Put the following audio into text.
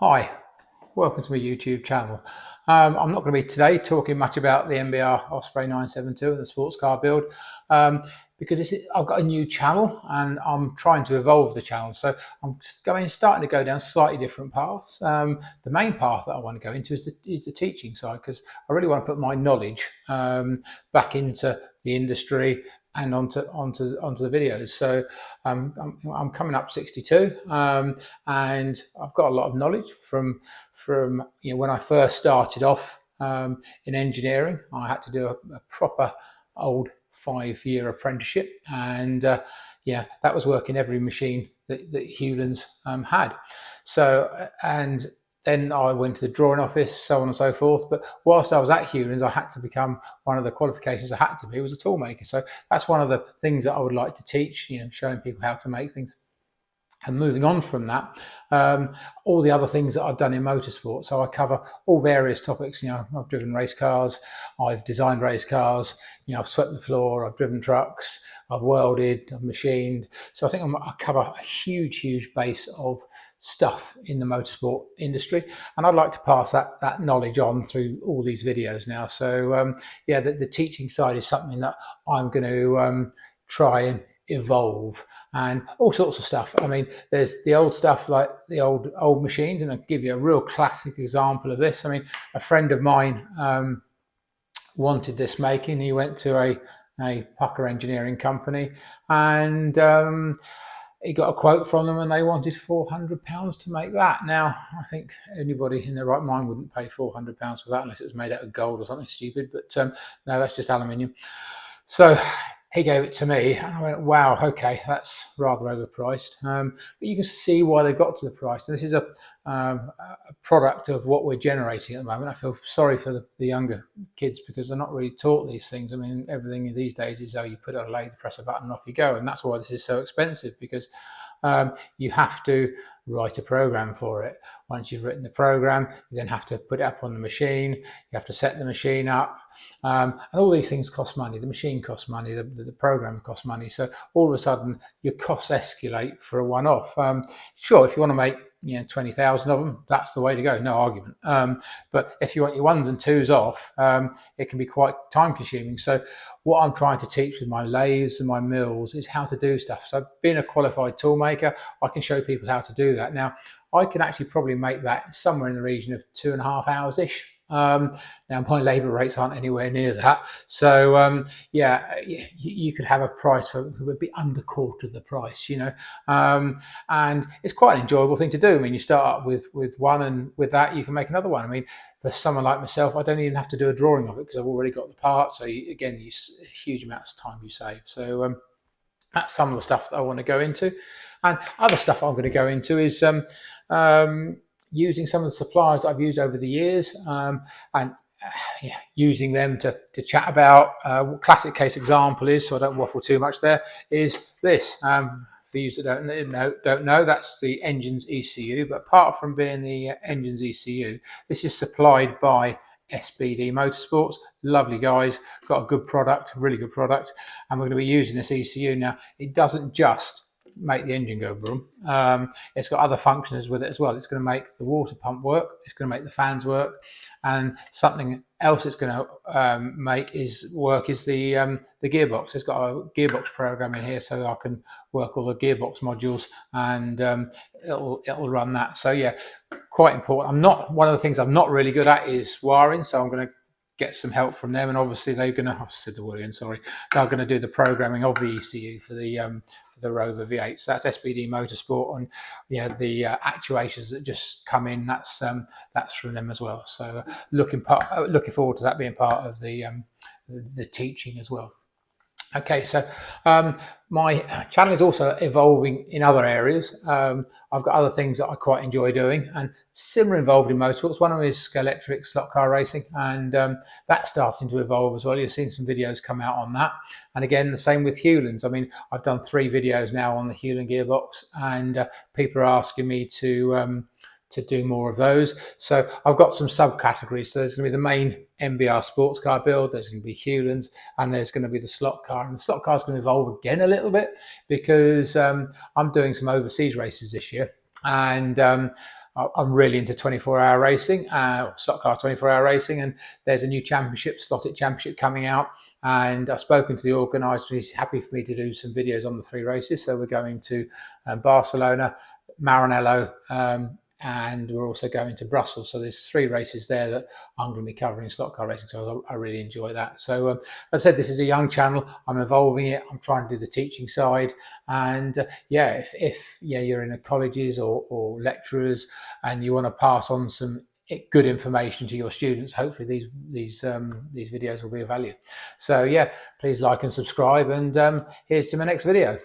Hi, welcome to my YouTube channel. I'm not going to be today talking much about the MBR Osprey 972 and the sports car build because I've got a new channel and I'm trying to evolve the channel. So I'm starting to go down slightly different paths. The main path that I want to go into is the teaching side, because I really want to put my knowledge back into the industry and onto the videos. So I'm coming up 62, and I've got a lot of knowledge from when I first started off in engineering. I had to do a proper old 5-year apprenticeship, and that was working every machine that Hewlands had. So and then I went to the drawing office, so on and so forth. But whilst I was at Hewlands, I had to become, one of the qualifications I had to be was a tool maker. So that's one of the things that I would like to teach, showing people how to make things. And moving on from that, all the other things that I've done in motorsport. So I cover all various topics. I've driven race cars, I've designed race cars, I've swept the floor, I've driven trucks, I've welded, I've machined. So I think I cover a huge base of stuff in the motorsport industry, and I'd like to pass that knowledge on through all these videos now. So the teaching side is something that I'm going to try and evolve, and all sorts of stuff. I mean, there's the old stuff like the old machines, and I'll give you a real classic example of this. I mean, a friend of mine wanted this making. He went to a pucker engineering company, and he got a quote from them, and they wanted £400 to make that. Now, I think anybody in their right mind wouldn't pay £400 for that unless it was made out of gold or something stupid, but no, that's just aluminium. So he gave it to me, and I went, wow, okay, that's rather overpriced. But you can see why they got to the price. And this is a product of what we're generating at the moment. I feel sorry for the younger kids, because they're not really taught these things. I mean, everything these days is, you put a lathe, press a button, and off you go. And that's why this is so expensive, because you have to write a program for it. Once you've written the program, you then have to put it up on the machine. You have to set the machine up, and all these things cost money. The machine costs money, the program costs money. So all of a sudden, your costs escalate for a one-off. Sure, if you want to make 20,000 of them, that's the way to go, no argument. But if you want your ones and twos off, it can be quite time consuming. So what I'm trying to teach with my lathes and my mills is how to do stuff. So being a qualified tool maker, I can show people how to do that. Now, I can actually probably make that somewhere in the region of 2.5 hours-ish. Now my labour rates aren't anywhere near that, so you could have a price for who would be under quarter the price, and it's quite an enjoyable thing to do. I mean, you start up with one, and with that you can make another one. I mean, for someone like myself, I don't even have to do a drawing of it because I've already got the part. So again, huge amounts of time you save. So that's some of the stuff that I want to go into, and other stuff I'm going to go into is using some of the suppliers that I've used over the years, and using them to chat about. Classic case example is, so I don't waffle too much there, is this. For you that don't know, that's the engine's ECU. But apart from being the engine's ECU, this is supplied by SBD Motorsports. Lovely guys, got a good product, really good product, and we're going to be using this ECU. Now, it doesn't just make the engine go boom. It's got other functions with it as well. It's going to make the water pump work, it's going to make the fans work, and something else it's going to make is the gearbox. It's got a gearbox program in here, so I can work all the gearbox modules, and it'll run that. So yeah, quite important. One of the things I'm not really good at is wiring, so I'm going to get some help from them, and obviously they're going to, I said the word again, sorry, they're going to do the programming of the ECU for the Rover V8. So that's SBD Motorsport, and the actuators that just come in, that's from them as well. So looking forward to that being part of the teaching as well. Okay, so my channel is also evolving in other areas. I've got other things that I quite enjoy doing, and similar involved in motorsports. One of them is electric slot car racing, and that's starting to evolve as well. You've seen some videos come out on that. And again, the same with Hewlands. I mean, I've done 3 videos now on the Hewland gearbox, and people are asking me to do more of those. So I've got some subcategories. So there's going to be the main MBR Sports Car build, there's going to be Hewlands, and there's going to be the slot car. And the slot car is going to evolve again a little bit, because I'm doing some overseas races this year, and I'm really into 24-hour racing, stock car 24-hour racing, and there's a new championship, slotted championship coming out. And I've spoken to the organiser. He's happy for me to do some videos on the 3 races. So we're going to Barcelona, Maranello, and we're also going to Brussels. So there's 3 races there that I'm going to be covering slot car racing. So I really enjoy that. So as I said, this is a young channel. I'm evolving it. I'm trying to do the teaching side. And yeah, if you're in colleges or lecturers and you want to pass on some good information to your students, hopefully these videos will be of value. So yeah, please like and subscribe, and here's to my next video.